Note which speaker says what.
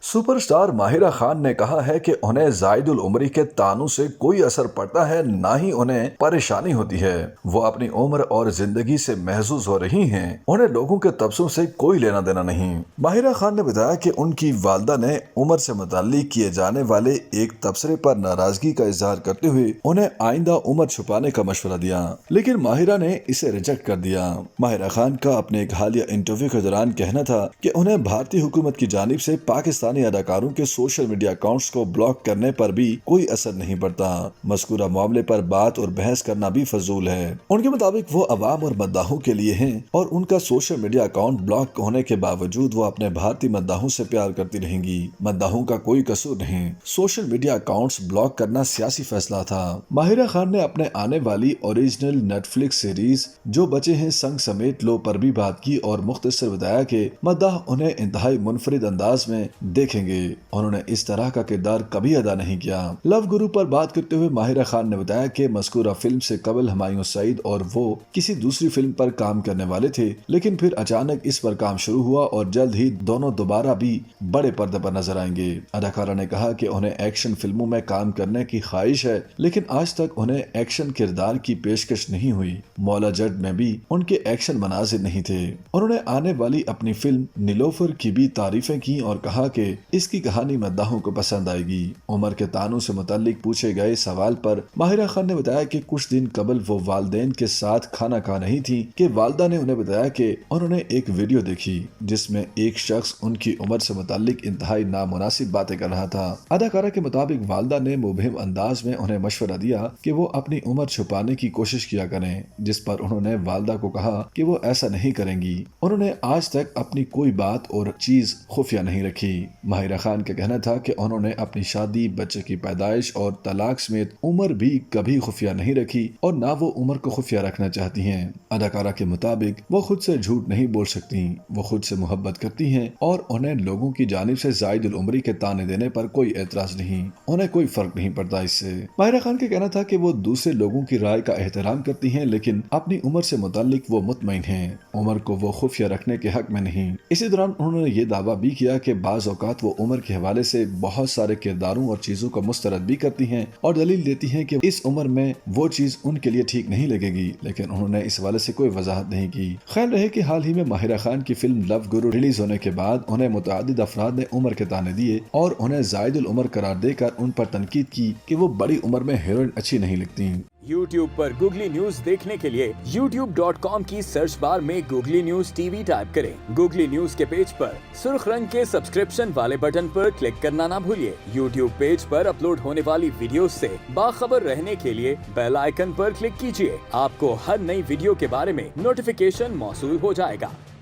Speaker 1: Superstar Mahira Khan ने कहा है कि उन्हें जायदुल उमरी के तानू से कोई असर पड़ता है, ना ही उन्हें परेशानी होती है। वो अपनी उम्र और जिंदगी से महसूस हो रही हैं। उन्हें लोगों के तबसरों से कोई लेना देना नहीं। माहिरा खान ने बताया कि उनकी वालदा ने उम्र से मुताल्लिक किए जाने वाले एक तबसरे पर नाराजगी का इजहार करते हुए उन्हें आइंदा उम्र छुपाने का मशवरा दिया, लेकिन माहिरा ने इसे रिजेक्ट कर दिया। माहिरा खान का अपने एक हालिया इंटरव्यू के दौरान कहना था कि उन्हें भारतीय हुकूमत की जानिब से पाकिस्तानी अदाकारों के सोशल मीडिया अकाउंट्स को ब्लॉक करने पर भी कोई असर नहीं पड़ता। मज़कूरा मामले पर बात और बहस करना भी फजूल है। उनके मुताबिक वो अवाम और मद्दाहों के लिए हैं और उनका सोशल मीडिया अकाउंट ब्लॉक होने के बावजूद वो अपने भारतीय मद्दाहों से प्यार करती रहेंगी। मद्दाहों का कोई कसूर नहीं। सोशल मीडिया अकाउंट्स ब्लॉक करना सियासी फैसला था। माहिरा खान ने अपने आने वाली ओरिजिनल नेटफ्लिक्स सीरीज जो बचे हैं संग समेत लो पर भी बात की और मुख्तसर बताया कि मद्दाह उन्हें इंतहाई मुनफरिद अंदाज में देखेंगे। उन्होंने इस तरह का किरदार कभी अदा नहीं किया। लव गुरु पर बात करते हुए माहिरा खान ने बताया कि मज़कूरा फिल्म से कबल हुमायूं सईद और वो किसी दूसरी फिल्म पर काम करने वाले थे, लेकिन फिर अचानक इस पर काम शुरू हुआ और जल्द ही दोनों दोबारा भी बड़े पर्दे पर नजर आएंगे। अदाकारा ने कहा कि उन्हें एक्शन फिल्मों में काम करने की ख्वाहिश है, लेकिन आज तक उन्हें एक्शन किरदार की पेशकश नहीं हुई। मौला जट में भी उनके एक्शन मनाजिर नहीं थे। उन्होंने आने वाली अपनी फिल्म नीलोफर की भी तारीफें की और कहा कि इसकी कहानी मद्दाहों को पसंद आएगी। उमर के तानू से मुताल्लिक पूछे गए सवाल पर माहिरा खान ने बताया कि कुछ दिन कबल वो वालदेन के साथ खाना खा रही थी कि वालदा ने उन्हें बताया कि उन्होंने एक वीडियो देखी जिसमें एक शख्स उनकी उम्र से मुताल्लिक इंतहाई नामुनासिब बातें कर रहा था। अदाकारा के मुताबिक वालदा ने मुबहिम अंदाज में उन्हें मशवरा दिया कि वो अपनी उम्र छुपाने की कोशिश किया करें, जिस पर उन्होंने वालदा को कहा कि वो ऐसा नहीं करेंगी। उन्होंने आज तक अपनी कोई बात और चीज खुफिया नहीं रखी। माहिरा खान का कहना था कि उन्होंने अपनी शादी, बच्चे की पैदाइश और तलाक समेत उम्र भी कभी खुफिया नहीं रखी और ना वो उम्र को खुफिया रखना चाहती हैं। अदाकारा के मुताबिक वो खुद से झूठ नहीं बोल सकती। वो खुद से मोहब्बत करती हैं और उन्हें लोगों की जानिब से जायदुल उमरी के ताने देने पर कोई एतराज नहीं। उन्हें कोई फर्क नहीं पड़ता इससे। माहिरा खान का कहना था कि वो दूसरे लोगों की राय का एहतराम करती हैं, लेकिन अपनी उम्र से मुताल्लिक वो मुतमईन हैं। उम्र को वो खुफिया रखने के हक में नहीं। इसी दौरान उन्होंने ये दावा भी किया कि बाज़ औक़ात वो उम्र के हवाले से बहुत सारे किरदारों और चीजों को मुस्तरद भी करती हैं और दलील देती हैं कि इस उम्र में वो चीज उनके लिए ठीक नहीं लगेगी, लेकिन उन्होंने इस हवाले से कोई वजाहत नहीं की। ख्याल रहे कि हाल ही में माहिरा खान की फिल्म लव गुरु रिलीज होने के बाद उन्हें मुतअद्दिद अफराद ने उम्र के ताने दिए और उन्हें जायदुल उमर करार देकर उन पर तनकीद की कि वो बड़ी उम्र में हीरोइन अच्छी नहीं लगती।
Speaker 2: YouTube पर गूगली न्यूज देखने के लिए youtube.com की सर्च बार में गूगली न्यूज टीवी टाइप करें। गूगली न्यूज के पेज पर सुर्ख रंग के सब्सक्रिप्शन वाले बटन पर क्लिक करना ना भूलिए। YouTube पेज पर अपलोड होने वाली वीडियोस से बाखबर रहने के लिए बेल आइकन पर क्लिक कीजिए। आपको हर नई वीडियो के बारे में नोटिफिकेशन मौसूल हो जाएगा।